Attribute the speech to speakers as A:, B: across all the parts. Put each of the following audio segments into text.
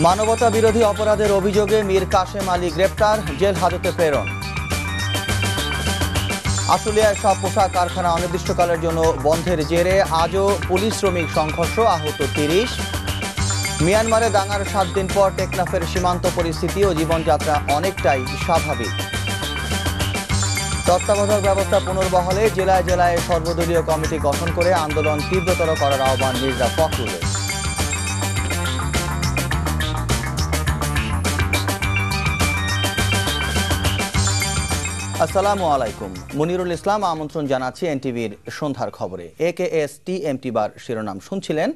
A: মানবতা বিরোধী অপরাধের অভিযোগে মীর কাশেম আলী গ্রেপ্তার, জেল হাজতে প্রেরণ। আশুলিয়ায় সব পোশাক কারখানা অনির্দিষ্টকালের জন্য বন্ধের জেরে আজও পুলিশ শ্রমিক সংঘর্ষ, আহত ৩০। মিয়ানমারে দাঙ্গার ৭ দিন পর টেকনাফের সীমান্ত পরিস্থিতি ও জীবনযাত্রা অনেকটাই স্বাভাবিক। তত্ত্বাবধায়ক ব্যবস্থা পুনর্বহালে জেলায় জেলায় সর্বদলীয় কমিটি গঠন করে আন্দোলন তীব্রতর করার আহ্বান মির্জা ফখরুলের। আসসালামু আলাইকুম, মনিরুল ইসলাম আমন্ত্রণ জানাচ্ছি এনটিভির সন্ধ্যার খবরে। AKS TMT বার শিরোনাম শুনছিলেন।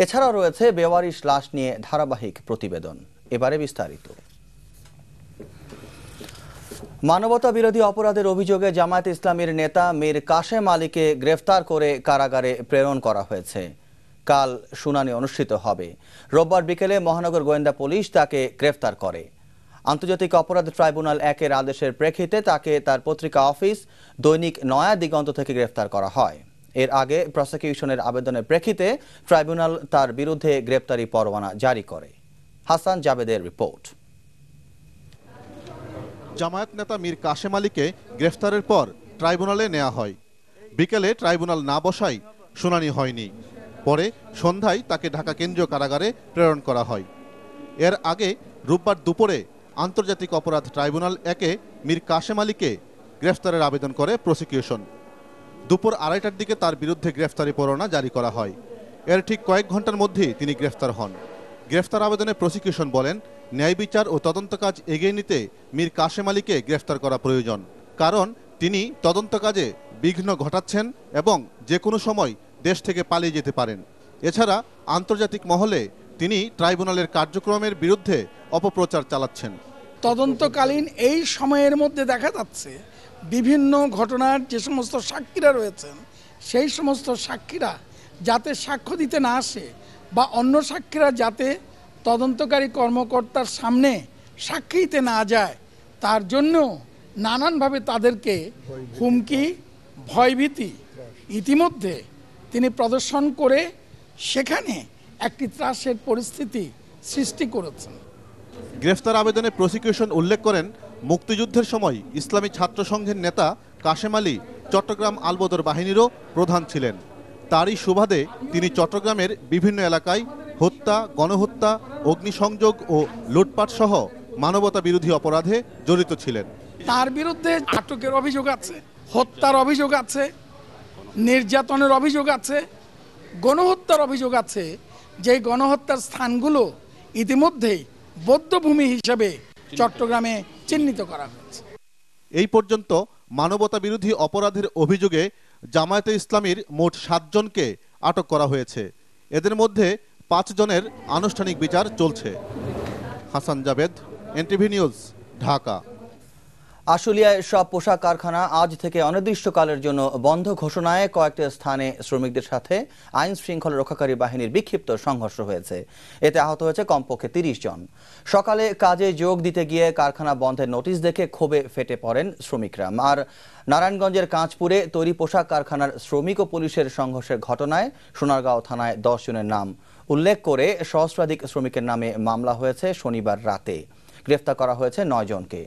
A: এছাড়াও রয়েছে বেওয়ারিশ লাশ নিয়ে ধারাবাহিক প্রতিবেদন। এবারে বিস্তারিত। মানবতা বিরোধী অপরাধের অভিযোগে জামায়াতে ইসলামীর নেতা মীর কাশেম আলীকে গ্রেফতার করে কারাগারে প্রেরণ করা হয়েছে। কাল শুনানি অনুষ্ঠিত হবে। রোববার বিকেলে মহানগর গোয়েন্দা পুলিশ তাকে গ্রেফতার করে। আন্তর্জাতিক অপরাধ ট্রাইব্যুনাল 1-এর আদেশের প্রেক্ষিতে তাকে তার পত্রিকা অফিস দৈনিক নয়া দিগন্ত থেকে গ্রেফতার করা হয়। এর আগে প্রসিকিউশনের আবেদনের প্রেক্ষিতে ট্রাইব্যুনাল তার বিরুদ্ধে গ্রেপ্তারি পরোয়ানা জারি করে। হাসান জাবেদের রিপোর্ট।
B: জামায়াত নেতা মীর কাশেম আলীকে গ্রেফতারের পর ট্রাইব্যুনালে নেওয়া হয়। বিকেলে ট্রাইব্যুনাল না বসায় শুনানি হয়নি। পরে সন্ধ্যায় তাকে ঢাকা কেন্দ্রীয় কারাগারে প্রেরণ করা হয়। এর আগে রোববার দুপুরে আন্তর্জাতিক অপরাধ ট্রাইব্যুনাল 1-এ মীর কাশেম আলীকে গ্রেফতারের আবেদন করে প্রসিকিউশন। দুপুর 2:30টার দিকে তার বিরুদ্ধে গ্রেফতারি পরোয়ানা জারি করা হয়। এর ঠিক কয়েক ঘন্টার মধ্যেই তিনি গ্রেফতার হন। গ্রেফতার আবেদনে প্রসিকিউশন বলেন, ন্যায় বিচার ও তদন্ত কাজ এগিয়ে নিতে মীর কাশেম আলীকে গ্রেফতার করা প্রয়োজন, কারণ তিনি তদন্ত কাজে বিঘ্ন ঘটাচ্ছেন এবং যে কোনো সময় দেশ থেকে পালিয়ে যেতে পারেন। এছাড়া আন্তর্জাতিক মহলে তিনি ট্রাইব্যুনালের কার্যক্রমের বিরুদ্ধে অপপ্রচার চালাচ্ছেন।
C: তদন্তকালীন এই সময়ের মধ্যে দেখা যাচ্ছে বিভিন্ন ঘটনার যে সমস্ত সাক্ষীরা রয়েছেন সেই সমস্ত সাক্ষীরা যাতে সাক্ষ্য দিতে না আসে বা অন্য সাক্ষীরা যাতে তদন্তকারী কর্মকর্তার সামনে সাক্ষী দিতে না যায়, তার জন্য নানানভাবে তাদেরকে হুমকি, ভয়ভীতি ইতিমধ্যে তিনি প্রদর্শন করে সেখানে একটি ত্রাসের পরিস্থিতি সৃষ্টি করেছেন।
B: গ্রেফতার আবেদনে প্রসিকিউশন উল্লেখ করেন, মুক্তিযুদ্ধের সময় ইসলামী ছাত্র সংঘের নেতা কাশেম আলী চট্টগ্রাম আলবদর বাহিনীরও প্রধান ছিলেন। তারই সুবাদে তিনি চট্টগ্রামের বিভিন্ন এলাকায় হত্যা, গণহত্যা, অগ্নিসংযোগ ও লুটপাট সহ মানবতা বিরোধী অপরাধে জড়িত ছিলেন।
C: তার বিরুদ্ধে আটকের অভিযোগ আছে, হত্যার অভিযোগ আছে, নির্যাতনের অভিযোগ আছে, গণহত্যার অভিযোগ আছে। যে গণহত্যার স্থানগুলো ইতিমধ্যেই বৌদ্ধভূমি হিসেবে চট্টগ্রামে চিহ্নিত করা হয়েছে।
B: এই পর্যন্ত মানবতা বিরোধী অপরাধের অভিযোগে জামায়াতে ইসলামীর মোট 7 জনকে আটক করা হয়েছে। এদের মধ্যে 5 জনের আনুষ্ঠানিক বিচার চলছে। Hasan Javed, NTV news, Dhaka.
A: আশুলিয়ায় সব পোশাক কারখানা আজ থেকে অনির্দিষ্টকালের জন্য বন্ধ ঘোষণায় কয়েকটি স্থানে শ্রমিকদের সাথে আইন শৃঙ্খলা রক্ষাকারী বাহিনীর বিক্ষিপ্ত সংঘর্ষ হয়েছে। এতে আহত হয়েছে কমপক্ষে 30 জন। সকালে কাজে যোগ দিতে গিয়ে কারখানা বন্ধের নোটিশ দেখে ক্ষোভে ফেটে পড়েন শ্রমিকরা। আর নারায়ণগঞ্জের কাঁচপুরে তৈরি পোশাক কারখানার শ্রমিক ও পুলিশের সংঘর্ষের ঘটনায় সোনারগাঁও থানায় 10 জনের নাম উল্লেখ করে সহস্রাধিক শ্রমিকের নামে মামলা হয়েছে। শনিবার রাতে গ্রেফতার করা হয়েছে 9 জনকে।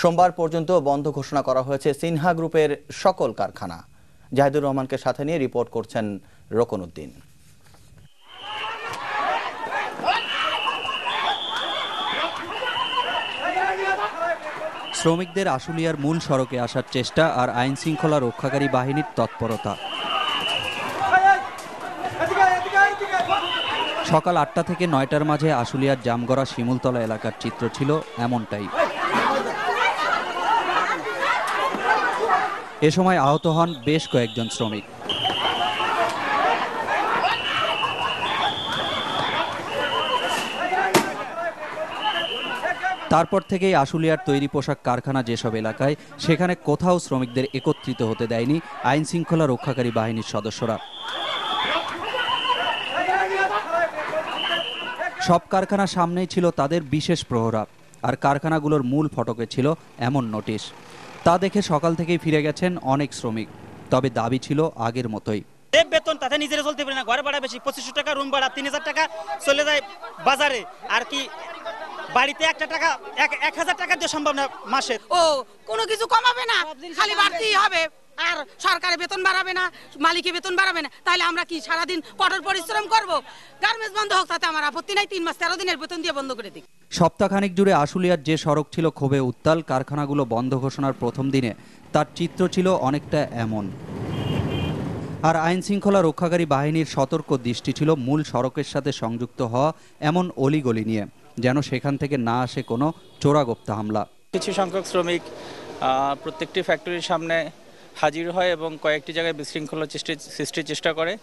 A: সোমবার পর্যন্ত বন্ধ ঘোষণা করা হয়েছে সিনহা গ্রুপের সকল কারখানা। জাহিদুর রহমানকে সাথে নিয়ে রিপোর্ট করছেন রোকন উদ্দিন।
D: শ্রমিকদের আশুলিয়ার মূল সড়কে আসার চেষ্টা আর আইন শৃঙ্খলা রক্ষাকারী বাহিনীর তৎপরতা। সকাল 8টা থেকে 9টার মাঝে আশুলিয়ার জামগড়া শিমুলতলা এলাকার চিত্র ছিল এমনটাই। এ সময় আহত হন বেশ কয়েকজন শ্রমিক। তারপর থেকেই আশুলিয়ার তৈরি পোশাক কারখানা যেসব এলাকায়, সেখানে কোথাও শ্রমিকদের একত্রিত হতে দেয়নি আইন শৃঙ্খলা রক্ষাকারী বাহিনীর সদস্যরা। সব কারখানার সামনেই ছিল তাদের বিশেষ প্রহরা, আর কারখানাগুলোর মূল ফটকে ছিল এমন নোটিশ। তা দেখে সকাল থেকেই ফিরে গেছেন অনেক শ্রমিক, তবে দাবি ছিল আগের মতোই।
E: যে বেতন তাতে নিজেরা চলতে পারে না, ঘরে ভাড়া বেশি, 2500 টাকা রুম ভাড়া, 3000 টাকা চলে যায় বাজারে, আর কি বাড়িতে 1000 টাকা দিয়ে সম্ভব না মাসে।
F: ও কোনো কিছু কমাবে না, খালি বাড়তেই হবে, আর সরকারের বেতন বাড়াবে না, মালিকের বেতন বাড়াবে না, তাহলে আমরা কি সারাদিন কঠোর পরিশ্রম করব? গার্মেন্টস বন্ধ হোক, তাতে আমার আপত্তি নাই, 3 মাস 13 দিনের বেতন দিয়ে বন্ধ করে দিই।
D: সপ্তাহখানেক জুড়ে আশুলিয়ার যে সড়ক ছিল ক্ষোভে উত্তাল, কারখানাগুলো বন্ধ ঘোষণার প্রথম দিনে তার চিত্র ছিল অনেকটা এমন। আর আইন শৃঙ্খলা রক্ষাকারী বাহিনীর সতর্ক দৃষ্টি ছিল মূল সড়কের সাথে সংযুক্ত হওয়া এমন অলিগলি নিয়ে, যেন সেখান থেকে না আসে কোনো চোরাগোপ্তা হামলা।
G: কিছু সংখ্যক শ্রমিক প্রত্যেকটি ফ্যাক্টরির সামনে হাজির হয় এবং কয়েকটি জায়গায় বিশৃঙ্খলা সৃষ্টির চেষ্টা করে।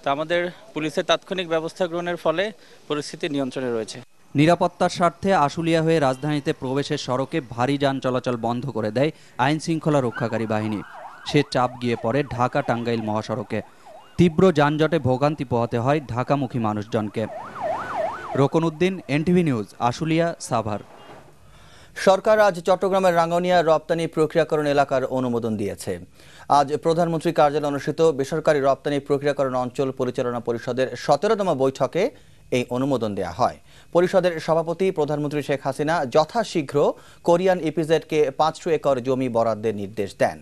G: তা আমাদের পুলিশের তাৎক্ষণিক ব্যবস্থা গ্রহণের ফলে পরিস্থিতি নিয়ন্ত্রণে রয়েছে।
D: নিরাপত্তার স্বার্থে আশুলিয়া হয়ে রাজধানীতে প্রবেশের সড়কে ভারী যান চলাচল বন্ধ করে দেয় আইন শৃঙ্খলা রক্ষাকারী বাহিনী। সে চাপ গিয়ে পড়ে ঢাকা টাঙ্গাইল মহাসড়কে। তীব্র যানজটে ভোগান্তি পোহাতে হয় ঢাকামুখী মানুষজনকে। রোকন উদ্দিন, এনটিভি নিউজ, আশুলিয়া, সাভার।
A: সরকার আজ চট্টগ্রামের রাঙ্গুনিয়া রপ্তানি প্রক্রিয়াকরণ এলাকার অনুমোদন দিয়েছে। আজ প্রধানমন্ত্রী কার্যালয়ে অনুষ্ঠিত বেসরকারি রপ্তানি প্রক্রিয়াকরণ অঞ্চল পরিচালনা পরিষদের 17তম বৈঠকে এই অনুমোদন দেয়া হয়। পরিষদের সভাপতি প্রধানমন্ত্রী শেখ হাসিনা যথাশীঘ্র কোরিয়ান ইপিজেডকে 500 একর জমি বরাদ্দের নির্দেশ দেন।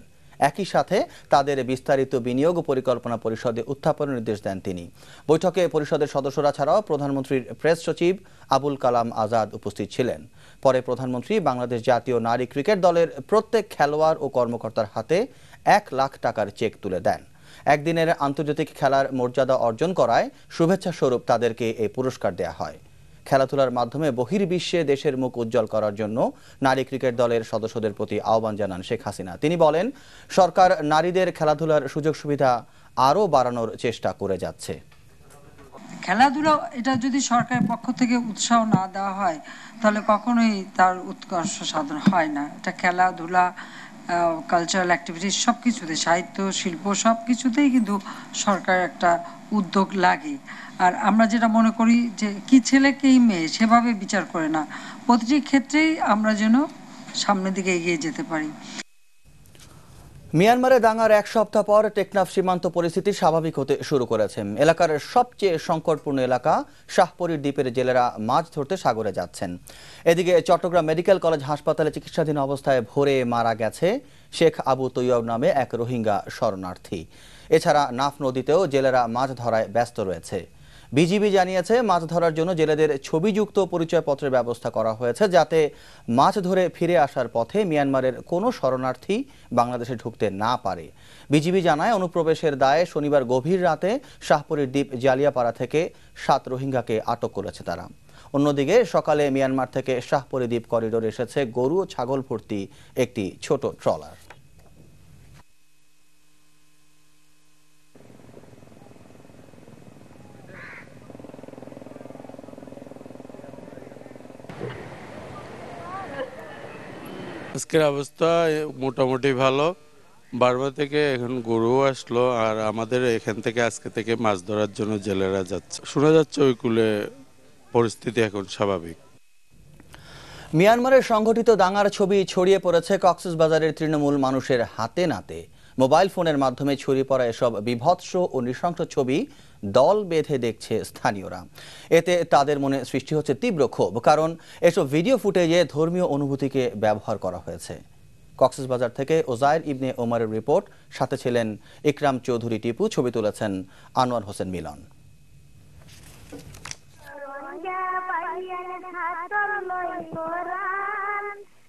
A: একই সাথে তাদের বিস্তারিত বিনিয়োগ পরিকল্পনা পরিষদে উত্থাপনের নির্দেশ দেন তিনি। বৈঠকে পরিষদের সদস্যরা ছাড়াও প্রধানমন্ত্রীর প্রেস সচিব আবুল কালাম আজাদ উপস্থিত ছিলেন। পরে প্রধানমন্ত্রী বাংলাদেশ জাতীয় নারী ক্রিকেট দলের প্রত্যেক খেলোয়াড় ও কর্মকর্তার হাতে 1 লাখ টাকার চেক তুলে দেন। একদিনের আন্তর্জাতিক খেলার মর্যাদা অর্জন করায় শুভেচ্ছা স্বরূপ তাদেরকে এই পুরস্কার দেয়া হয়। খেলাধুলার মাধ্যমে বহির্বিশ্বে দেশের মুখ উজ্জ্বল করার জন্য নারী ক্রিকেট দলের সদস্যদের প্রতি আহ্বান জানান শেখ হাসিনা। তিনি বলেন, সরকার নারীদের খেলাধুলার সুযোগ সুবিধা আরও বাড়ানোর চেষ্টা করে যাচ্ছে।
H: খেলাধুলা এটা যদি সরকারের পক্ষ থেকে উৎসাহ না দেওয়া হয় তাহলে কখনোই তার উৎকর্ষ সাধন হয় না। এটা খেলাধুলা, কালচারাল অ্যাক্টিভিটিস সব কিছুতে, সাহিত্য, শিল্প সব কিছুতেই কিন্তু সরকার একটা উদ্যোগ লাগে। আর আমরা যেটা মনে করি যে কি ছেলে কি মেয়ে সেভাবে বিচার করে না, প্রতিটি ক্ষেত্রেই আমরা যেন সামনের দিকে এগিয়ে যেতে পারি।
A: মিয়ানমারে দাঙ্গার 1 সপ্তাহ পর টেকনাফ সীমান্ত পরিস্থিতি স্বাভাবিক হতে শুরু করেছে। এলাকার সবচেয়ে সংকটপূর্ণ এলাকা শাহপরীর দ্বীপের জেলেরা মাছ ধরতে সাগরে যাচ্ছেন। এদিকে চট্টগ্রাম মেডিকেল কলেজ হাসপাতালে চিকিৎসাধীন অবস্থায় ভোরে মারা গেছে শেখ আবু তৈয়ব নামে এক রোহিঙ্গা শরণার্থী। এছাড়া নাফ নদীতেও জেলেরা মাছ ধরায় ব্যস্ত রয়েছে। বিজিবি জানিয়েছে, মাছ ধরার জন্য জেলেদের ছবিযুক্ত পরিচয়পত্রের ব্যবস্থা করা হয়েছে, যাতে মাছ ধরে ফিরে আসার পথে মিয়ানমারের কোনো শরণার্থী বাংলাদেশে ঢুকতে না পারে। বিজিবি জানায়, অনুপ্রবেশের দায়ে শনিবার গভীর রাতে শাহপরীর দ্বীপ জালিয়াপাড়া থেকে 7 রোহিঙ্গাকে আটক করেছে তারা। অন্যদিকে সকালে মিয়ানমার থেকে শাহপরী দ্বীপ করিডোরে এসেছে গরু ও ছাগল ভর্তি একটি ছোট ট্রলার।
I: আজকের অবস্থা মোটামুটি ভালো। বারবার থেকে এখন গরু আসলো, আর আমাদের এখান থেকে আজকে থেকে মাছ ধরার জন্য জেলেরা যাচ্ছে। শোনা যাচ্ছে ওই কূলে পরিস্থিতি এখন স্বাভাবিক।
A: মিয়ানমারের সংঘটিত দাঙ্গার ছবি ছড়িয়ে পড়েছে কক্সবাজারের তৃণমূল মানুষের হাতে নাতে। মোবাইল ফোনের মাধ্যমে ছড়িয়ে পড়া এসব বিভৎস ও নৃশংস ছবি দল বেঁধে দেখছে স্থানীয়রা। এতে তাদের মনে সৃষ্টি হচ্ছে তীব্র ক্ষোভ, কারণ এসব ভিডিও ফুটেজে ধর্মীয় অনুভূতিকে ব্যবহার করা হয়েছে। কক্সবাজার থেকে ওজায়ের ইবনে ওমরের রিপোর্ট, সাথে ছিলেন ইকরাম চৌধুরী টিপু, ছবি তুলেছেন আনোয়ার হোসেন মিলন।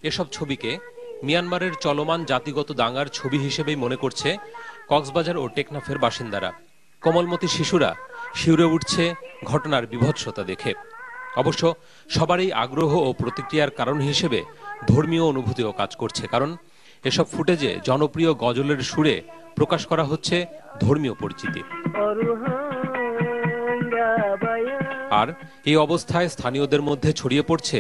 J: এসব ছবিকে মিয়ানমারের চলমান জাতিগত দাঙ্গার ছবি হিসেবেই মনে করছে কক্সবাজার ও টেকনাফের বাসিন্দারা। কোমলমতি শিশুরা শিউরে উঠছে ঘটনার বিভৎসতা দেখে। অবশ্য সবারই আগ্রহ ও প্রতিক্রিয়ার কারণ হিসেবে ধর্মীয় অনুভূতিও কাজ করছে, কারণ এসব ফুটেজে জনপ্রিয় গজলের সুরে প্রকাশ করা হচ্ছে ধর্মীয় পরিচিতি। আর এই অবস্থায় স্থানীয়দের মধ্যে ছড়িয়ে পড়ছে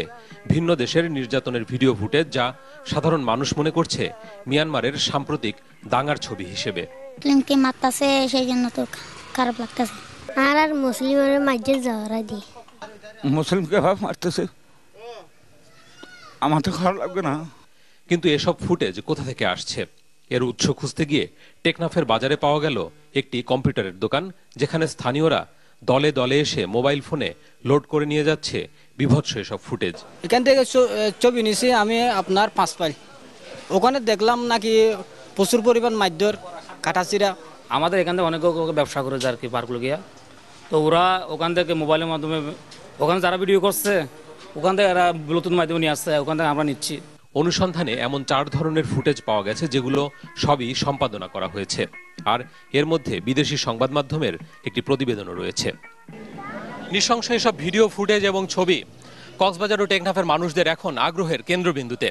J: ভিন্ন দেশের নির্যাতনের ভিডিও ফুটেজ, যা সাধারণ মানুষ মনে করছে মিয়ানমারের সাম্প্রতিক দাঙ্গার ছবি হিসেবে।
K: মুসলিমকে মারতাছে, সেই জন্য তো খারাপ লাগতেছে। আর মুসলিমের মাঝে ঝগড়া দিয়ে
L: মুসলিমকে ভাব মারতেছে, আমার তো খারাপ লাগবে না।
J: কিন্তু এসব ফুটেজ কোথা থেকে আসছে? এর উৎস খুঁজতে গিয়ে টেকনাফের বাজারে পাওয়া গেল একটি কম্পিউটারের দোকান, যেখানে স্থানীয়রা দলে দলে এসে মোবাইল ফোনে লোড করে নিয়ে যাচ্ছে বিভৎস এসব ফুটেজ।
M: এখান থেকে ছবি নিয়েছি আমি আপনার 5 মাইল, ওখানে দেখলাম নাকি প্রচুর পরিমাণ মারধর, কাটাচিরা।
N: আমাদের এখান থেকে অনেক ব্যবসা করে যায় আর কি, পার্কগুলো গিয়া, তো ওরা ওখান থেকে মোবাইলের মাধ্যমে ওখানে যারা ভিডিও করছে ওখান থেকে এরা ব্লুটুথ মাধ্যমে নিয়ে আসছে, ওখান থেকে আমরা নিচ্ছি।
J: অনুসন্ধানে এমন 4 ধরনের ফুটেজ পাওয়া গেছে, যেগুলো সবই সম্পাদনা করা হয়েছে। আর এর মধ্যে বিদেশি সংবাদ মাধ্যমের একটি প্রতিবেদনও রয়েছে। নৃশংস এসব ভিডিও ফুটেজ এবং ছবি কক্সবাজার ও টেকনাফের মানুষদের এখন আগ্রহের কেন্দ্রবিন্দুতে।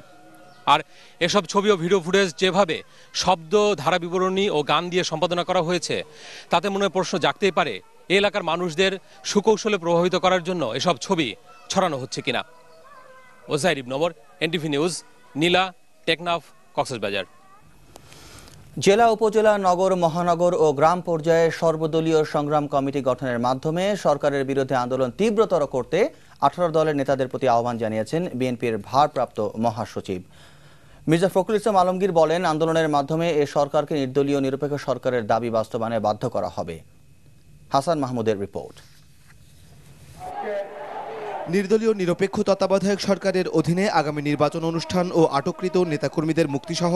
J: আর এসব ছবি ও ভিডিও ফুটেজ যেভাবে শব্দ, ধারা বিবরণী ও গান দিয়ে সম্পাদনা করা হয়েছে, তাতে মনে প্রশ্ন জাগতেই পারে এই এলাকার মানুষদের সুকৌশলে প্রভাবিত করার জন্য এসব ছবি ছড়ানো হচ্ছে কিনা। ওজাহির ইবনে ওমর, এনটিভি নিউজ, নীলা, টেকনাফ, কক্সবাজার।
A: জেলা, উপজেলা, নগর, মহানগর ও গ্রাম পর্যায়ে সর্বদলীয় সংগ্রাম কমিটি গঠনের মাধ্যমে সরকারের বিরুদ্ধে আন্দোলন তীব্রতর করতে 18 দলের নেতাদের প্রতি আহ্বান জানিয়েছেন বিএনপির ভারপ্রাপ্ত মহাসচিব মির্জা ফখরুল ইসলাম আলমগীর। বলেন, আন্দোলনের মাধ্যমে এ সরকারকে নির্দলীয় নিরপেক্ষ সরকারের দাবি বাস্তবায়নে বাধ্য করা হবে। হাসান মাহমুদের রিপোর্ট।
O: নির্দলীয় নিরপেক্ষ তত্ত্বাবধায়ক সরকারের অধীনে আগামী নির্বাচন অনুষ্ঠান ও আটককৃত নেতাকর্মীদের মুক্তিসহ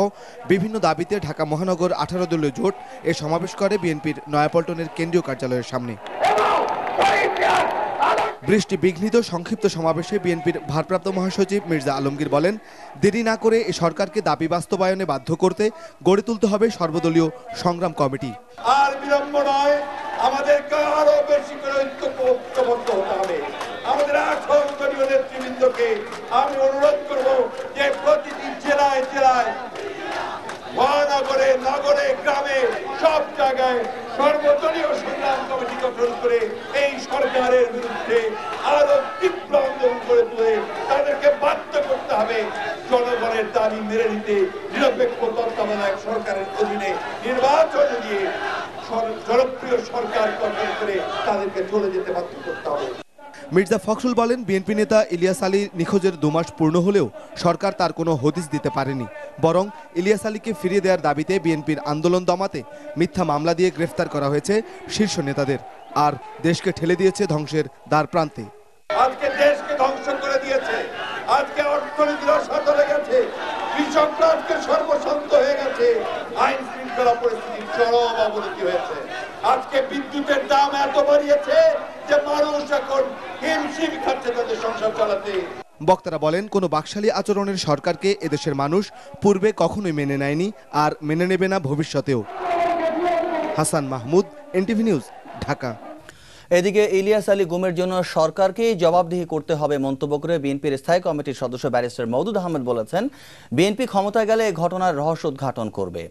O: বিভিন্ন দাবিতে ঢাকা মহানগর 18 দলীয় জোট এ সমাবেশ করে বিএনপির নয়াপল্টনের কেন্দ্রীয় কার্যালয়ের সামনে। বৃষ্টি বিঘ্নিত সংক্ষিপ্ত সমাবেশে বিএনপির ভারপ্রাপ্ত মহাসচিব মির্জা আলমগীর বলেন, দেরি না করে এ সরকারকে দাবি বাস্তবায়নে বাধ্য করতে গড়ে তুলতে হবে সর্বদলীয় সংগ্রাম কমিটি।
P: আর বিলম্ব নয়, আমাদেরকে আরো বেশি করে ঐক্যবদ্ধ হতে হবে। আমাদের 18 দলীয় নেতৃবৃন্দকে আমি অনুরোধ করব যে প্রতিটি জেলায় জেলায়, মহানগরে, নগরে, গ্রামে, সব জায়গায় সর্বদলীয় সংগ্রাম কমিটি গঠন করে এই সরকারের বিরুদ্ধে আরো তীব্র আন্দোলন করে তুলে তাদেরকে বাধ্য করতে হবে জনগণের দাবি মেনে নিতে, নিরপেক্ষ তত্ত্বাবধায়ক সরকারের অধীনে নির্বাচন দিয়ে জনপ্রিয় সরকার গঠন করে তাদেরকে চলে যেতে বাধ্য করতে হবে।
O: মির্জা ফখরুল বলেন, বিএনপি নেতা ইলিয়াস আলী নিখোঁজের 2 মাস পূর্ণ হলেও সরকার তার কোনো হদিস দিতে পারেনি। বরং ইলিয়াস আলীকে ফিরিয়ে দেওয়ার দাবিতে বিএনপির আন্দোলন দমাতে মিথ্যা মামলা দিয়ে গ্রেফতার করা হয়েছে শীর্ষ নেতাদের, আর দেশকে ঠেলে দিয়েছে ধ্বংসের দ্বার প্রান্তে।
P: আজকে দেশকে ধ্বংস করে দিয়েছে, আজকে অর্থনীতির অসাধ গেছে, কৃষকরা আজকে সর্বশান্ত হয়ে গেছে, আইন শৃঙ্খলা পরিস্থিতির চরম অবনতি হয়েছে। আজকে বিদ্যুতের দাম এত বাড়িয়েছে যে মানুষ এখন হিমশিম খাচ্ছে তাদের সংসার চালাতে।
O: বক্তারা বলেন, কোনো বাকশালী আচরণের সরকারকে এদেশের মানুষ পূর্বে কখনোই মেনে নেয়নি, আর মেনে নেবে না ভবিষ্যতেও। Hasan Mahmud, NTV news, Dhaka.
A: এদিকে ইলিয়াস আলী গুমের জন্য সরকারকেই জবাবদিহি করতে হবে মন্তব্য করে বিএনপির স্থায়ী কমিটির সদস্য ব্যারিস্টার মওদুদ আহমেদ বলেছেন, বিএনপি ক্ষমতায় গেলে ঘটনার রহস্য উদ্ঘাটন করবে,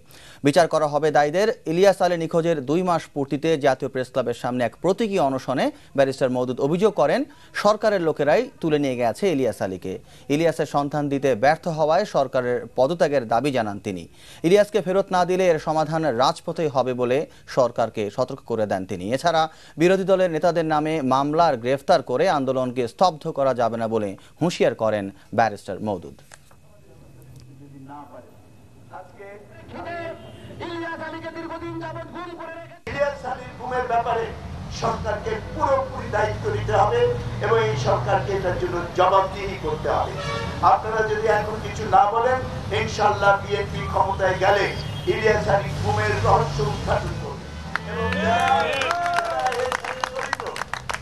A: বিচার করা হবে দায়ীদের। ইলিয়াস আলী নিখোঁজের 2 মাস পূর্তিতে জাতীয় প্রেস ক্লাবের সামনে এক প্রতীকী অনশনে ব্যারিস্টার মওদুদ অভিযোগ করেন, সরকারের লোকেরাই তুলে নিয়ে গেছে ইলিয়াস আলীকে। ইলিয়াসের সন্ধান দিতে ব্যর্থ হওয়ায় সরকারের পদত্যাগের দাবি জানান তিনি। ইলিয়াসকে ফেরত না দিলে এর সমাধান রাজপথেই হবে বলে সরকারকে সতর্ক করে দেন তিনি। এছাড়া বিরোধী দলের নেতাদের নামে মামলার গ্রেফতার করে আন্দোলনকে স্তব্ধ করা যাবে না বলে হুঁশিয়ার করেন ব্যারিস্টার মওদুদ।
P: সরকারকে পুরোপুরি দায়িত্ব নিতে হবে এবং এই সরকারকে এটার জন্য জবাবদিহি করতে হবে। আপনারা যদি এখন কিছু না বলেন, ইনশাআল্লাহ বিএনপি ক্ষমতায় গেলে ইলিয়াস আলী গুমের রহস্য উদ্ঘাটন করবে এবং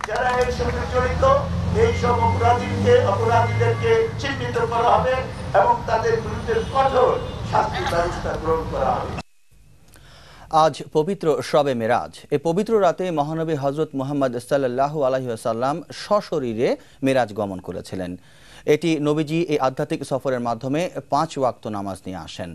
P: যারা এর সঙ্গে জড়িত এই সব অপরাধীদেরকে চিহ্নিত করা হবে এবং তাদের বিরুদ্ধে কঠোর শাস্তি ব্যবস্থা গ্রহণ করা হবে।
A: আজ পবিত্র শবে মেরাজ। এই পবিত্র রাতে মহানবী হযরত মুহাম্মদ সাল্লাল্লাহু আলাইহি ওয়াসাল্লাম সশরীরে মেরাজ গমন করেছিলেন। এটি নবীজি এই আধ্যাত্মিক সফরের মাধ্যমে 5 ওয়াক্ত নামাজ নিয়ে আসেন।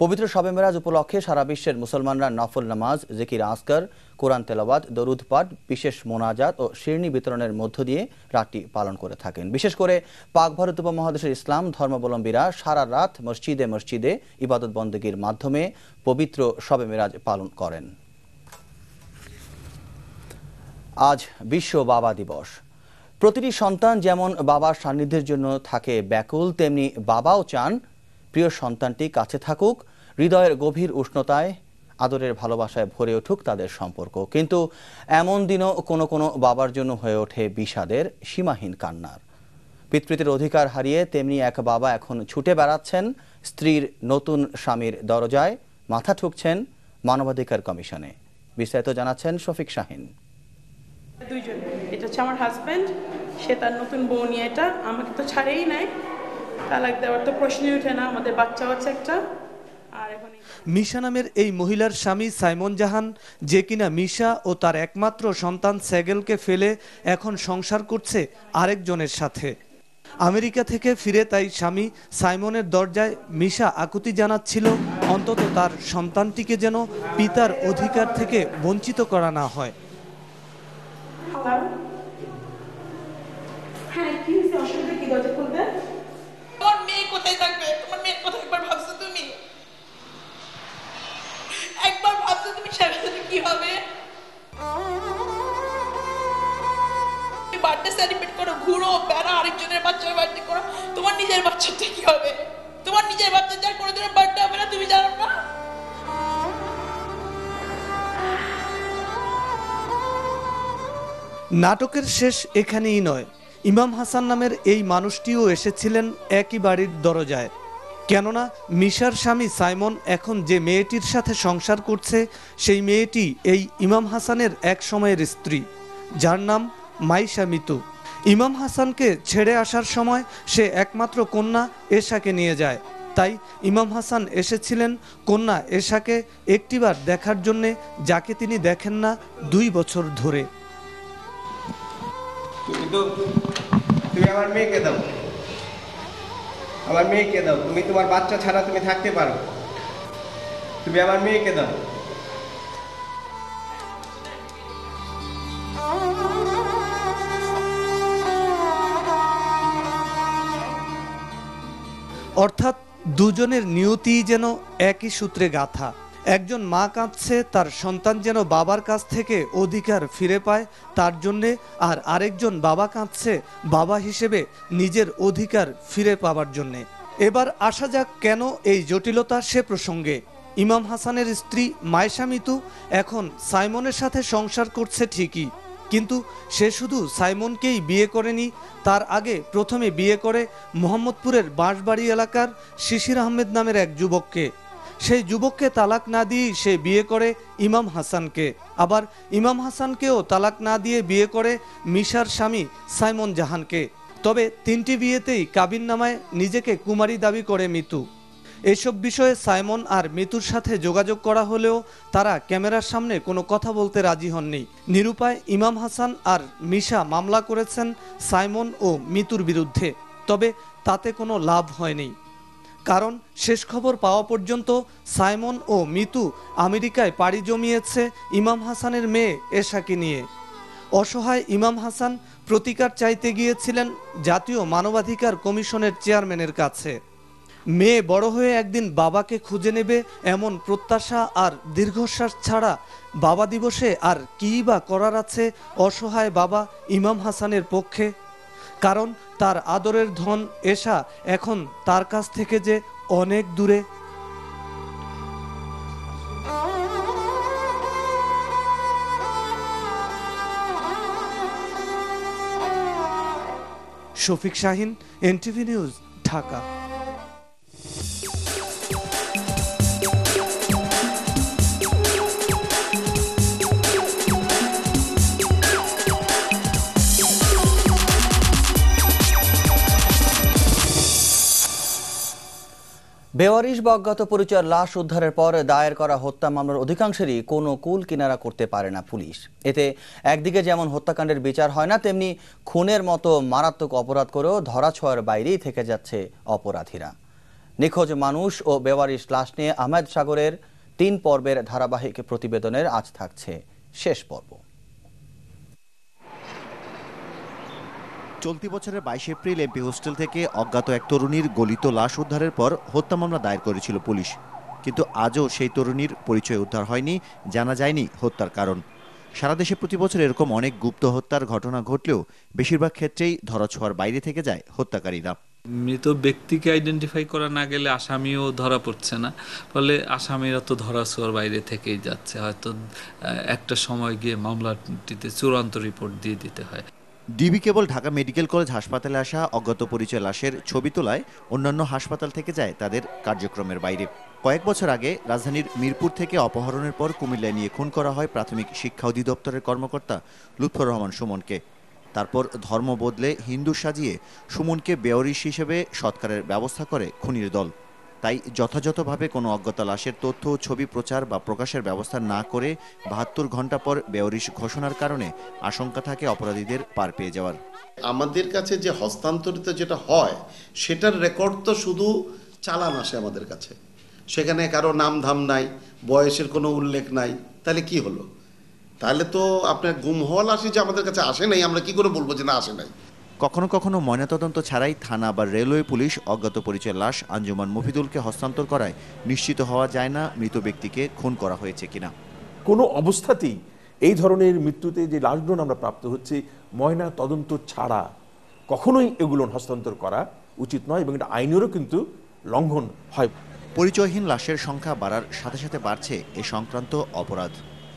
A: পবিত্র শবে মেরাজ উপলক্ষে সারা বিশ্বের মুসলমানরা নফল নামাজ, জিকির আসকার, কোরআন তেলাওয়াত, দরুদ পাঠ, বিশেষ মোনাজাত ও শিরনি বিতরণের মধ্য দিয়ে রাতটি পালন করে থাকেন। বিশেষ করে পাক ভারত উপমহাদেশের ইসলাম ধর্মাবলম্বীরা সারা রাত মসজিদে মসজিদে ইবাদত বন্দেগীর মাধ্যমে পবিত্র শবে মেরাজ পালন করেন। আজ বিশ্ব বাবা দিবস। প্রতিটি সন্তান যেমন বাবার সান্নিধ্যের জন্য থাকে ব্যাকুল, তেমনি বাবাও চান প্রিয় সন্তানটি কাছে থাকুক, হৃদয়ের গভীর উষ্ণতায় আদরের ভালোবাসায় ভরে উঠুক তাদের সম্পর্ক। কিন্তু এমন দিনও কোনো কোনো বাবার জন্য হয়ে ওঠে বিষাদের, সীমাহীন কান্নার। পিতৃত্বের অধিকার হারিয়ে তেমনি এক বাবা এখন ছুটে বেড়াচ্ছেন স্ত্রীর নতুন স্বামীর দরজায়, মাথা ঠুকছেন মানবাধিকার কমিশনে। বিস্তারিত জানাচ্ছেন শফিক শাহিন।
Q: দুইজন, এটা হচ্ছে আমার হাজব্যান্ড, সে তার নতুন বউ নিয়ে, এটা আমাকে তো ছাড়েই নাই, তালাক দেওয়ার তো প্রশ্নই ওঠে না, আমাদের বাচ্চা আছে একটা। আর এখন
O: মিশা নামের এই মহিলার স্বামী সাইমন জাহান, যে কিনা মিশা ও তার একমাত্র সন্তান সেগেলকে ফেলে এখন সংসার করছে আরেকজনের সাথে। আমেরিকা থেকে ফিরে তাই স্বামী সাইমনের দরজায় মিশা আকুতি জানাচ্ছিল অন্তত তার সন্তানটিকে যেন পিতার অধিকার থেকে বঞ্চিত করা না হয়।
Q: হ্যাঁ, কি হয়েছে? অসুবিধা কি? দরজা খুলবে? তোমার মেয়ে কোথায় থাকবে? তোমার মেয়ের কথা একবার ভাবছো তুমি? একবার ভাবছো তুমি সাথে কি হবে? বার্থডে সেলিব্রেট করো, ঘুরো, বেড়া, আরেকজনের বাচ্চার বার্থডে করো, তোমার নিজের বাচ্চাটা কি হবে? তোমার নিজের বাচ্চা যার কোনোদিনের বার্থডে হবে না, তুমি জানো না?
O: নাটকের শেষ এখানেই নয়। ইমাম হাসান নামের এই মানুষটিও এসেছিলেন একই বাড়ির দরজায়। কেননা মিশার স্বামী সাইমন এখন যে মেয়েটির সাথে সংসার করছে, সেই মেয়েটি এই ইমাম হাসানের এক সময়ের স্ত্রী, যার নাম মাইশা মিতু। ইমাম হাসানকে ছেড়ে আসার সময় সে একমাত্র কন্যা এশাকে নিয়ে যায়। তাই ইমাম হাসান এসেছিলেন কন্যা এশাকে একটিবার দেখার জন্যে, যাকে তিনি দেখেন না 2 বছর ধরে।
R: তুমি আমার মেয়েকে দাও, আমার মেয়েকে দাও, তুমি তোমার বাচ্চা ছাড়া তুমি থাকতে পারো, তুমি আমার মেয়েকে দাও।
O: অর্থাৎ দুজনের নিয়তিই যেন একই সূত্রে গাঁথা। একজন মা কাঁদছে তার সন্তান যেন বাবার কাছ থেকে অধিকার ফিরে পায় তার জন্যে, আর আরেকজন বাবা কাঁদছে বাবা হিসেবে নিজের অধিকার ফিরে পাবার জন্যে। এবার আসা যাক কেন এই জটিলতা সে প্রসঙ্গে। ইমাম হাসানের স্ত্রী মাইশা মিতু এখন সাইমনের সাথে সংসার করছে ঠিকই, কিন্তু সে শুধু সাইমনকেই বিয়ে করেনি, তার আগে প্রথমে বিয়ে করে মোহাম্মদপুরের বাঁশবাড়ি এলাকার শিশির আহমেদ নামের এক যুবককে। সেই যুবককে তালাক না দিয়েই সে বিয়ে করে ইমাম হাসানকে। আবার ইমাম হাসানকেও তালাক না দিয়ে বিয়ে করে মিশার স্বামী সাইমন জাহানকে। তবে 3টি বিয়েতেই কাবিননামায় নিজেকে কুমারী দাবি করে মিতু। এসব বিষয়ে সাইমন আর মিতুর সাথে যোগাযোগ করা হলেও তারা ক্যামেরার সামনে কোনো কথা বলতে রাজি হননি। নিরুপায় ইমাম হাসান আর মিশা মামলা করেছেন সাইমন ও মিতুর বিরুদ্ধে, তবে তাতে কোনো লাভ হয়নি। কারণ শেষ খবর পাওয়া পর্যন্ত সাইমন ও মিতু আমেরিকায় পাড়ি জমিয়েছে ইমাম হাসানের মেয়ে এশাকে নিয়ে। অসহায় ইমাম হাসান প্রতিকার চাইতে গিয়েছিলেন জাতীয় মানবাধিকার কমিশনের চেয়ারম্যানের কাছে। মেয়ে বড় হয়ে একদিন বাবাকে খুঁজে নেবে এমন প্রত্যাশা আর দীর্ঘশ্বাস ছাড়া বাবা দিবসে আর কী বা করার আছে অসহায় বাবা ইমাম হাসানের পক্ষে? কারণ তার আদরের ধন এশা এখন তার কাছ থেকে যে অনেক দূরে। Shafiq Shahin, NTV news, Dhaka.
A: বেওয়ারিশ বা অজ্ঞাত পরিচয়ের লাশ উদ্ধারের পর দায়ের করা হত্যা মামলার অধিকাংশেরই কোনো কুল কিনারা করতে পারে না পুলিশ। এতে একদিকে যেমন হত্যাকাণ্ডের বিচার হয় না, তেমনি খুনের মতো মারাত্মক অপরাধ করেও ধরাছোঁয়ার বাইরেই থেকে যাচ্ছে অপরাধীরা। নিখোঁজ মানুষ ও বেওয়ারিশ লাশ নিয়ে আহমেদ সাগরের 3 পর্বের ধারাবাহিক প্রতিবেদনের আজ থাকছে শেষ পর্ব।
S: চলতি বছরের 22 এপ্রিল এমপি হোস্টেল থেকে অজ্ঞাত এক তরুণীর গলিত লাশ উদ্ধারের পর হত্যা মামলা দায়ের করেছিল পুলিশ, কিন্তু আজও সেই তরুণীর পরিচয় উদ্ধার হয়নি, জানা যায়নি হত্যার কারণ। সারা দেশে প্রতি বছর এরকম অনেক গুপ্ত হত্যার ঘটনা ঘটলেও বেশিরভাগ ক্ষেত্রেই ধরাছোঁয়ার বাইরে থেকে যায় হত্যাকারীরা।
T: মৃত ব্যক্তিকে আইডেন্টিফাই করা না গেলে আসামিও ধরা পড়ছে না, ফলে আসামিরা তো ধরাছোঁয়ার বাইরে থেকেই যাচ্ছে। হয়তো একটা সময় গিয়ে মামলাটিতে চূড়ান্ত রিপোর্ট দিয়ে দিতে হয়।
S: ডিবি কেবল ঢাকা মেডিকেল কলেজ হাসপাতালে আসা অজ্ঞাত পরিচয় লাশের ছবি তোলায় অন্যান্য হাসপাতাল থেকে যায় তাদের কার্যক্রমের বাইরে। কয়েক বছর আগে রাজধানীর মিরপুর থেকে অপহরণের পর কুমিল্লায় নিয়ে খুন করা হয় প্রাথমিক শিক্ষা অধিদপ্তরের কর্মকর্তা লুৎফর রহমান সুমনকে। তারপর ধর্ম বদলে হিন্দু সাজিয়ে সুমনকে বেওয়ারিশ হিসেবে সৎকারের ব্যবস্থা করে খুনির দল। তাই যথাযথভাবে কোনো অজ্ঞাত লাশের তথ্য ও ছবি প্রচার বা প্রকাশের ব্যবস্থা না করে ৭২ ঘন্টা পর বেওয়ারিশ ঘোষণার কারণে আশঙ্কা থাকে অপরাধীদের পার পেয়ে যাওয়ার।
U: আমাদের কাছে যে হস্তান্তরিত যেটা হয় সেটার রেকর্ড তো শুধু চালান আসে আমাদের কাছে, সেখানে কারো নাম ধাম নাই, বয়সের কোনো উল্লেখ নাই। তাহলে কি হলো? তাহলে তো আপনার গুম হওয়া লাশ যে আমাদের কাছে আসে নাই, আমরা কি করে বলবো যে না আসে নাই?
S: কখনো কখনো ময়নাতদন্ত ছাড়াই থানা বা রেলওয়ে পুলিশ অজ্ঞাত পরিচয় লাশ আঞ্জুমান মফিদুলকে হস্তান্তর করায় নিশ্চিত হওয়া যায় না মৃত ব্যক্তিকে খুন করা হয়েছে কিনা।
V: কোনো অবস্থাতেই এই ধরনের মৃত্যুতে যে লাশগুলো আমরা প্রাপ্ত হচ্ছে ময়না তদন্ত ছাড়া কখনোই এগুলো হস্তান্তর করা উচিত নয়, এবং এটা আইনেরও কিন্তু লঙ্ঘন হয়।
S: পরিচয়হীন লাশের সংখ্যা বাড়ার সাথে সাথে বাড়ছে এ সংক্রান্ত অপরাধ।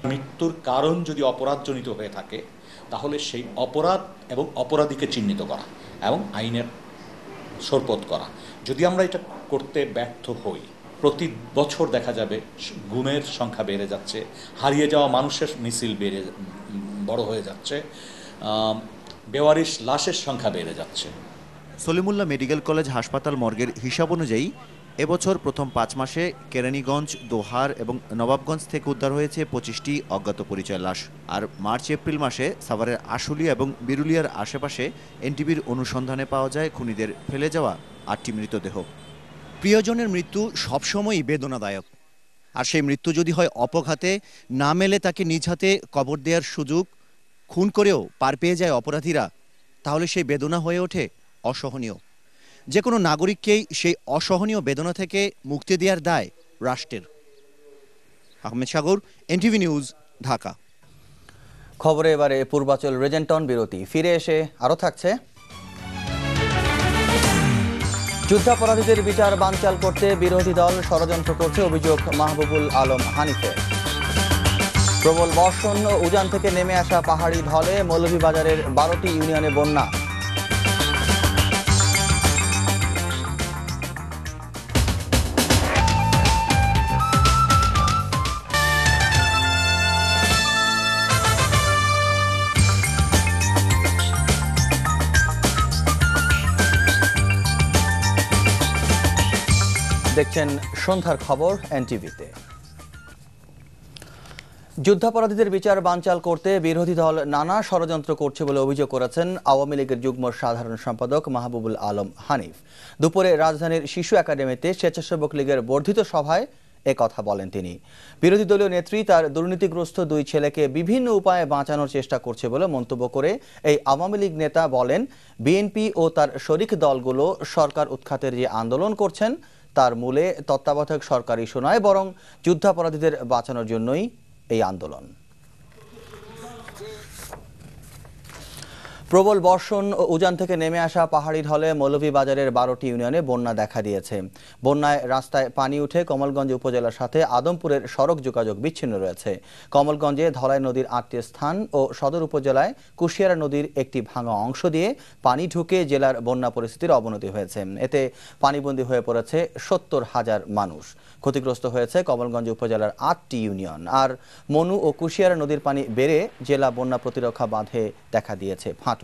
W: মৃত্যুর কারণ যদি অপরাধজনিত হয়ে থাকে তাহলে সেই অপরাধ এবং অপরাধীকে চিহ্নিত করা এবং আইনের সরপত করা। যদি আমরা এটা করতে ব্যর্থ হই, প্রতি বছর দেখা যাবে গুমের সংখ্যা বেড়ে যাচ্ছে, হারিয়ে যাওয়া মানুষের মিছিল বড় হয়ে যাচ্ছে, বেওয়ারিশ লাশের সংখ্যা বেড়ে যাচ্ছে।
S: সলিমুল্লাহ মেডিকেল কলেজ হাসপাতাল মর্গের হিসাব অনুযায়ী এবছর প্রথম ৫ মাসে কেরানীগঞ্জ, দোহার এবং নবাবগঞ্জ থেকে উদ্ধার হয়েছে ২৫টি অজ্ঞাত পরিচয় লাশ। আর মার্চ এপ্রিল মাসে সাভারের আশুলিয়া এবং বিরুলিয়ার আশেপাশে এনটিভির অনুসন্ধানে পাওয়া যায় খুনিদের ফেলে যাওয়া ৮টি মৃতদেহ। প্রিয়জনের মৃত্যু সবসময়ই বেদনাদায়ক, আর সেই মৃত্যু যদি হয় অপঘাতে, না মেলে তাকে নিজ হাতে কবর দেওয়ার সুযোগ, খুন করেও পার পেয়ে যায় অপরাধীরা, তাহলে সেই বেদনা হয়ে ওঠে অসহনীয়। যে কোনো নাগরিককেই সেই অসহনীয় বেদনা থেকে মুক্তি দেওয়ার দায় রাষ্ট্রের। আহমেদ সাগর, এনটিভি নিউজ, ঢাকা।
A: খবরে এবারে পূর্বাচল রেজেন্টন বিরতি। ফিরে এসে আরও থাকছে, যুদ্ধাপরাধীদের বিচার বানচাল করতে বিরোধী দল ষড়যন্ত্র করছে, অভিযোগ মাহবুবুল আলম হানিফের। প্রবল বর্ষণ ও উজান থেকে নেমে আসা পাহাড়ি ঢলে মৌলভীবাজারের 12টি ইউনিয়নে বন্যা। দেখছেন সন্ধ্যার খবর এনটিভিতে। যুদ্ধাপরাধীদের বিচার বানচাল করতে বিরোধী দল নানা ষড়যন্ত্র করছে বলে অভিযোগ করেছেন আওয়ামী লীগের যুগ্ম সাধারণ সম্পাদক মাহবুবুল আলম হানিফ। দুপুরে রাজধানীর শিশু একাডেমিতে স্বেচ্ছাসেবক লীগের বর্ধিত সভায় একথা বলেন তিনি। বিরোধী দলীয় নেত্রী তার দুর্নীতিগ্রস্ত 2 ছেলেকে বিভিন্ন উপায়ে বাঁচানোর চেষ্টা করছে বলে মন্তব্য করে এই আওয়ামী লীগ নেতা বলেন, বিএনপি ও তার শরিক দলগুলো সরকার উৎখাতের যে আন্দোলন করছেন তার মূলে তত্ত্বাবধায়ক সরকার ইস্যু নয়, বরং যুদ্ধাপরাধীদের বাঁচানোর জন্যই এই আন্দোলন। প্রবল বর্ষণ ও উজান থেকে নেমে আসা পাহাড়ি ঢলে মৌলভীবাজারের 12টি ইউনিয়নে বন্যা দেখা দিয়েছে। বন্যায় রাস্তায় পানি উঠে কমলগঞ্জ উপজেলার সাথে আদমপুরের সড়ক যোগাযোগ বিচ্ছিন্ন রয়েছে। কমলগঞ্জে ধলাই নদীর 8টি স্থান ও সদর উপজেলায় কুশিয়ারা নদীর একটি ভাঙা অংশ দিয়ে পানি ঢুকে জেলার বন্যা পরিস্থিতির অবনতি হয়েছে। এতে পানিবন্দী হয়ে পড়েছে 70,000 মানুষ। ক্ষতিগ্রস্ত হয়েছে কমলগঞ্জ উপজেলার 8টি ইউনিয়ন। আর মনু ও কুশিয়ারা নদীর পানি বেড়ে জেলা বন্যা প্রতিরক্ষা বাঁধে দেখা দিয়েছে ফাটল।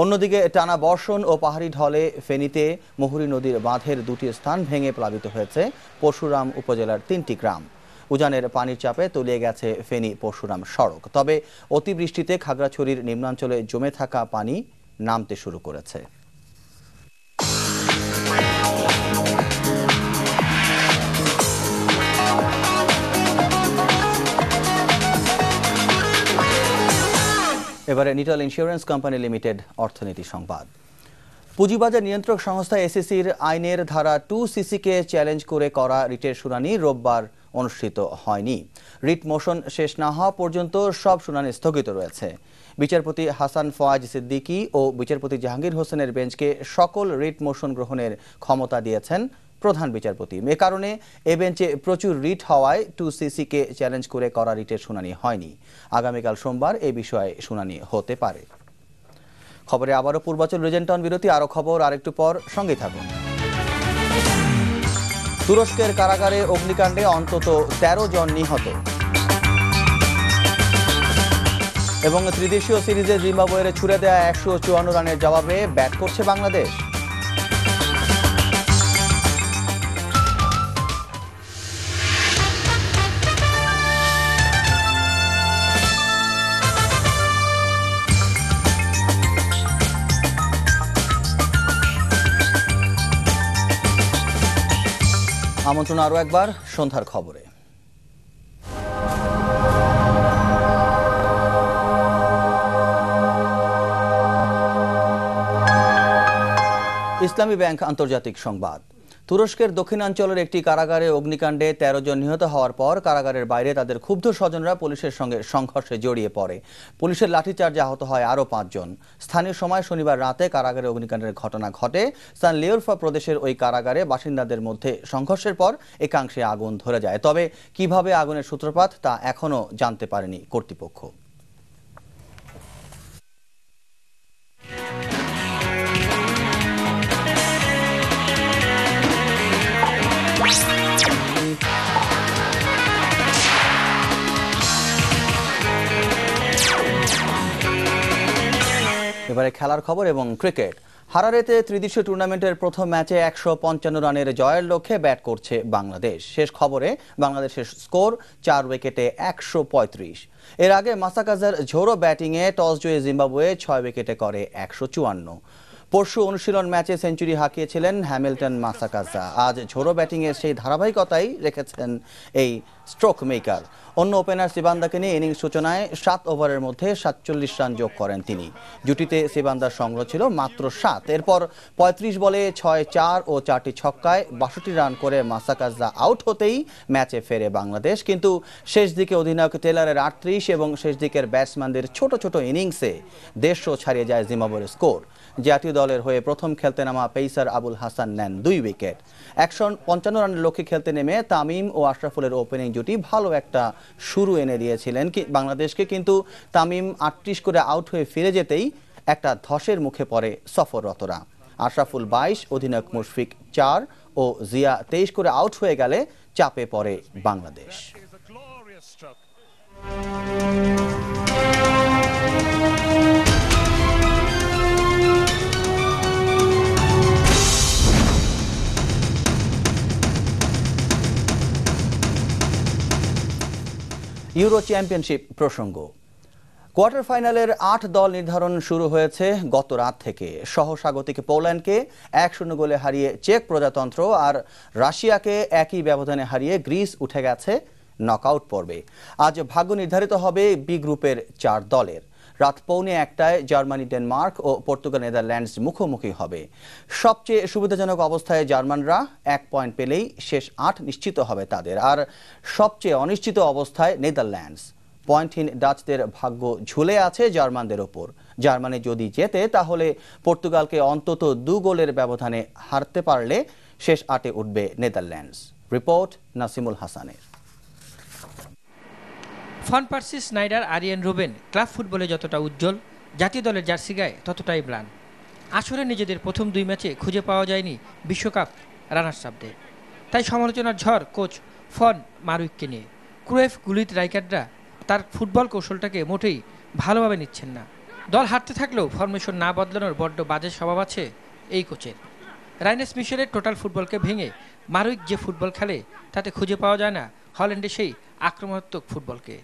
A: অন্যদিকে টানা বর্ষণ ও পাহাড়ি ঢলে ফেনীতে মুহুরী নদীর বাঁধের 2টি স্থান ভেঙে প্লাবিত হয়েছে পরশুরাম উপজেলার 3টি গ্রাম। উজানের পানির চাপে তলিয়ে গেছে ফেনী পরশুরাম সড়ক। তবে অতিবৃষ্টিতে খাগড়াছড়ির নিম্নাঞ্চলে জমে থাকা পানি নামতে শুরু করেছে। এবারে নিটল ইন্স্যুরেন্স কোম্পানি লিমিটেড অর্থনীতি সংবাদ। পুঁজিবাজার নিয়ন্ত্রক সংস্থা এসিসির আইনের ধারা 2CC-কে চ্যালেঞ্জ করে করা রিটের শুনানি রোববার অনুষ্ঠিত হয়নি। রিট মোশন শেষ না হওয়া পর্যন্ত সব শুনানি স্থগিত রয়েছে। বিচারপতি হাসান ফওয়াজ সিদ্দিকী ও বিচারপতি জাহাঙ্গীর হোসেনের বেঞ্চকে সকল রিট মোশন গ্রহণের ক্ষমতা দিয়েছেন প্রধান বিচারপতি। এ কারণে এ বেঞ্চে প্রচুর রিট হওয়ায় 2CC-কে চ্যালেঞ্জ করে করা রিটের শুনানি হয়নি। আগামীকাল সোমবার এই বিষয়ে শুনানি হতে পারে। খবরে আবারও পূর্বাচল রিজেন্টন বিরতি, আরও খবর আরেকটু পর, সঙ্গেই থাকুন। তুরস্কের কারাগারে অগ্নিকাণ্ডে অন্তত 13 জন নিহত এবং ত্রিদেশীয় সিরিজে জিম্বাবুয়ের ছুড়ে দেয়া 154 রানের জবাবে ব্যাট করছে বাংলাদেশ। আমন্ত্রণ আরও একবার সন্ধ্যার খবরে। ইসলামী ব্যাংক আন্তর্জাতিক সংবাদ। তুরস্কের দক্ষিণাঞ্চলের একটি কারাগারে অগ্নিকাণ্ডে 13 জন নিহত হওয়ার পর কারাগারের বাইরে তাদের ক্ষুব্ধ স্বজনরা পুলিশের সঙ্গে সংঘর্ষে জড়িয়ে পড়ে। পুলিশের লাঠিচার্জে আহত হয় আরও 5 জন। স্থানীয় সময় শনিবার রাতে কারাগারে অগ্নিকাণ্ডের ঘটনা ঘটে। সান লিওরফা প্রদেশের ওই কারাগারে বাসিন্দাদের মধ্যে সংঘর্ষের পর একাংশে আগুন ধরে যায়। তবে কিভাবে আগুনের সূত্রপাত তা এখনও জানতে পারেনি কর্তৃপক্ষ। এবারে খেলার খবর এবং ক্রিকেট। হারারেতে ত্রিদেশীয় টুর্নামেন্টের প্রথম ম্যাচে 155 রানের জয়ের লক্ষ্যে ব্যাট করছে বাংলাদেশ। শেষ খবরে বাংলাদেশের স্কোর 4 উইকেটে 135। এর আগে মাসাকাজার ঝোড়ো ব্যাটিংয়ে টস জয়ে জিম্বাবুয়ে 6 উইকেটে করে 154। পরশু অনুশীলন ম্যাচে সেঞ্চুরি হাঁকিয়েছিলেন হ্যামিল্টন মাসাকাজা। আজ ঝোড়ো ব্যাটিংয়ে সেই ধারাবাহিকতাই রেখেছেন এই স্ট্রোক মেকার। অন্য ওপেনার সিবান্দাকে নিয়ে ইনিংস সূচনায় 7 ওভারের মধ্যে 47 রান যোগ করেন তিনি। জুটিতে সিবান্দার সংগ্রহ ছিল মাত্র 7। এরপর 35 বলে 6-4 ও 4টি ছক্কায় 62 রান করে মাসাকাজা আউট হতেই ম্যাচে ফেরে বাংলাদেশ। কিন্তু শেষ দিকে অধিনায়ক টেলরের 38 এবং শেষ দিকের ব্যাটসম্যানদের ছোট ছোট ইনিংসে 150 ছাড়িয়ে যায় জিম্বাবুয়ের স্কোর। জাতীয় দলের হয়ে প্রথম খেলতে নামা পেসার আবুল হাসান নেন 2 উইকেট। 155 রানের লক্ষ্যে খেলতে নেমে তামিম ও আশরাফুলের ওপেনিং জুটি ভালো একটা শুরু এনে দিয়েছিলেন বাংলাদেশকে, কিন্তু তামিম 38 করে আউট হয়ে ফিরে যেতেই একটা ধসের মুখে পড়ে সফররতরা। আশরাফুল 22, অধিনায়ক মুশফিক 4 ও জিয়া 23 করে আউট হয়ে গেলে চাপে পড়ে বাংলাদেশ। ইউরো চ্যাম্পিয়নশিপ প্রসঙ্গ। কোয়ার্টার ফাইনালের 8 দল নির্ধারণ শুরু হয়েছে গত রাত থেকে। সহস্বাগতিক পোল্যান্ডকে 1-0 গোলে হারিয়ে চেক প্রজাতন্ত্র আর রাশিয়াকে একই ব্যবধানে হারিয়ে গ্রিস উঠে গেছে নকআউট পর্বে। আজ ভাগ্য নির্ধারিত হবে বি গ্রুপের 4 দলের। রাত 1:45টায় জার্মানি, ডেনমার্ক ও পর্তুগাল নেদারল্যান্ডস মুখোমুখি হবে। সবচেয়ে সুবিধাজনক অবস্থায় জার্মানরা 1 পয়েন্ট পেলেই শেষ 8 নিশ্চিত হবে তাদের। আর সবচেয়ে অনিশ্চিত অবস্থায় নেদারল্যান্ডস। পয়েন্টহীন ডাচদের ভাগ্য ঝুলে আছে জার্মানদের ওপর। জার্মানি যদি জেতে তাহলে পর্তুগালকে অন্তত 2 গোলের ব্যবধানে হারতে পারলে শেষ 8-এ উঠবে নেদারল্যান্ডস। রিপোর্ট নাসিমুল হাসানের।
B: Van Persie, Sneijder, Arjen Robben club ফুটবলে যতটা উজ্জ্বল, জাতীয় দলের জার্সি গায়ে ততটাই ম্লান। আসলে নিজেদের প্রথম 2 ম্যাচে খুঁজে পাওয়া যায়নি বিশ্বকাপ রানার্স আপদের। তাই সমালোচনার ঝড় কোচ ফন মারুইককে নিয়ে। ক্রুয়েফ, গুলিত, রাইকার্ডরা তার ফুটবল কৌশলটাকে মোটেই ভালোভাবে নিচ্ছেন না। দল হারতে থাকলেও ফরমেশন না বদলানোর বড্ড বাজে স্বভাব আছে এই কোচের। রাইনেস মিশেলের টোটাল ফুটবলকে ভেঙে মারুইক যে ফুটবল খেলে তাতে খুঁজে পাওয়া যায় না হল্যান্ডে সেই আক্রমণাত্মক ফুটবলকে।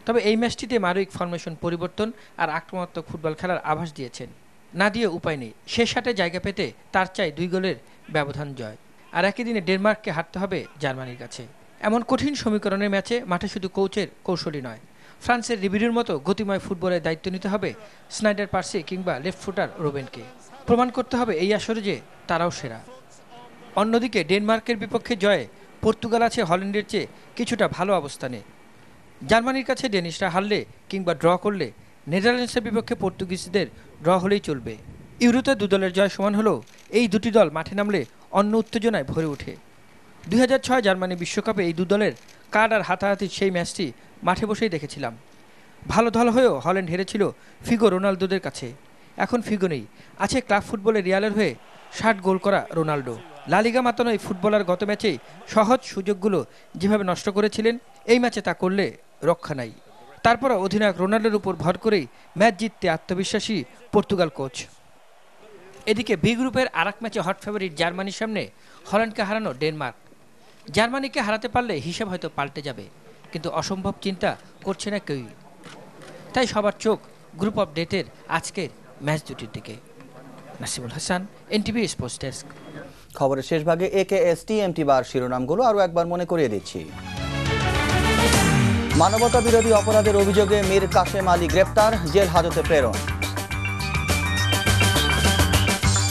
B: তবে এই ম্যাচটিতে মারুইক ফরমেশন পরিবর্তন আর আক্রমণাত্মক ফুটবল খেলার আভাস দিয়েছেন। না দিয়ে উপায় নেই, শেষ 8-এ জায়গা পেতে তার চাই 2 গোলের ব্যবধান জয়। আর একই দিনে ডেনমার্ককে হারতে হবে জার্মানির কাছে। এমন কঠিন সমীকরণের ম্যাচে মাঠে শুধু কোচের কৌশলই নয়, ফ্রান্সের রিবিরির মতো গতিময় ফুটবলের দায়িত্ব নিতে হবে স্নাইডার, পার্সি কিংবা লেফট ফুটার রুবেনকে। প্রমাণ করতে হবে এই আসরে যে তারাও সেরা। অন্যদিকে ডেনমার্কের বিপক্ষে জয়ে পর্তুগাল আছে হল্যান্ডের চেয়ে কিছুটা ভালো অবস্থানে। জার্মানির কাছে ডেনিশরা হারলে কিংবা ড্র করলে নেদারল্যান্ডসের বিপক্ষে পর্তুগিজদের ড্র হলেই চলবে। ইউরোতে 2 দলের জয় সমান হলেও এই দুটি দল মাঠে নামলে অন্য উত্তেজনায় ভরে ওঠে। 2006 জার্মানি বিশ্বকাপে এই 2 দলের কার্ড আর হাতাহাতির সেই ম্যাচটি মাঠে বসেই দেখেছিলাম। ভালো দল হয়েও হল্যান্ড হেরেছিল ফিগো রোনালদোদের কাছে। এখন ফিগো নেই, আছে ক্লাব ফুটবলে রিয়ালের হয়ে 60 গোল করা রোনাল্ডো। লা লিগা মাতানো এই ফুটবলার গত ম্যাচেই সহজ সুযোগগুলো যেভাবে নষ্ট করেছিলেন, এই ম্যাচে তা করলে রক্ষা নাই। তারপর অধিনায়ক রোনাল্ডোর উপর ভর করেই ম্যাচ জিততে আত্মবিশ্বাসী পর্তুগাল কোচ। এদিকে বি গ্রুপের আরেক ম্যাচে হট ফেভারিট জার্মানির সামনে হল্যান্ডকে হারানো ডেনমার্ক। জার্মানিকে হারাতে পারলে হিসাব হয়তো পাল্টে যাবে, কিন্তু অসম্ভব চিন্তা করছে না কেউই। তাই সবার চোখ গ্রুপ অফ ডেথের আজকের ম্যাচ দুটির দিকে। Nasimul Hasan, NTV sports desk.
A: খবরের শেষ ভাগে AKSTMT বার শিরোনামগুলো আরও একবার মনে করিয়ে দিচ্ছি। মানবতা বিরোধী অপরাধের অভিযোগে মীর কাশেম আলী গ্রেপ্তার, জেল হাজতে প্রেরণ।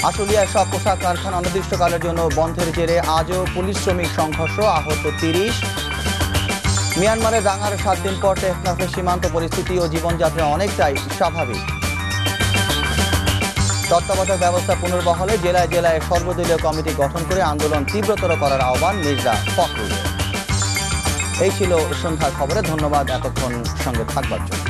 A: আশুলিয়ায় সব পোশাক কারখানা অনির্দিষ্টকালের জন্য বন্ধের জেরে আজও পুলিশ শ্রমিক সংঘর্ষ, আহত 30। মিয়ানমারে দাঙ্গার 7 দিন পর টেকনাফের সীমান্ত পরিস্থিতি ও জীবনযাত্রা অনেকটাই স্বাভাবিক। তত্ত্বাবধায়ক ব্যবস্থা পুনর্বহালে জেলায় জেলায় সর্বদলীয় কমিটি গঠন করে আন্দোলন তীব্রতর করার আহ্বান মির্জা ফখরুলের। এই ছিল সন্ধ্যার খবরে। ধন্যবাদ এতক্ষণ সঙ্গে থাকবার জন্য।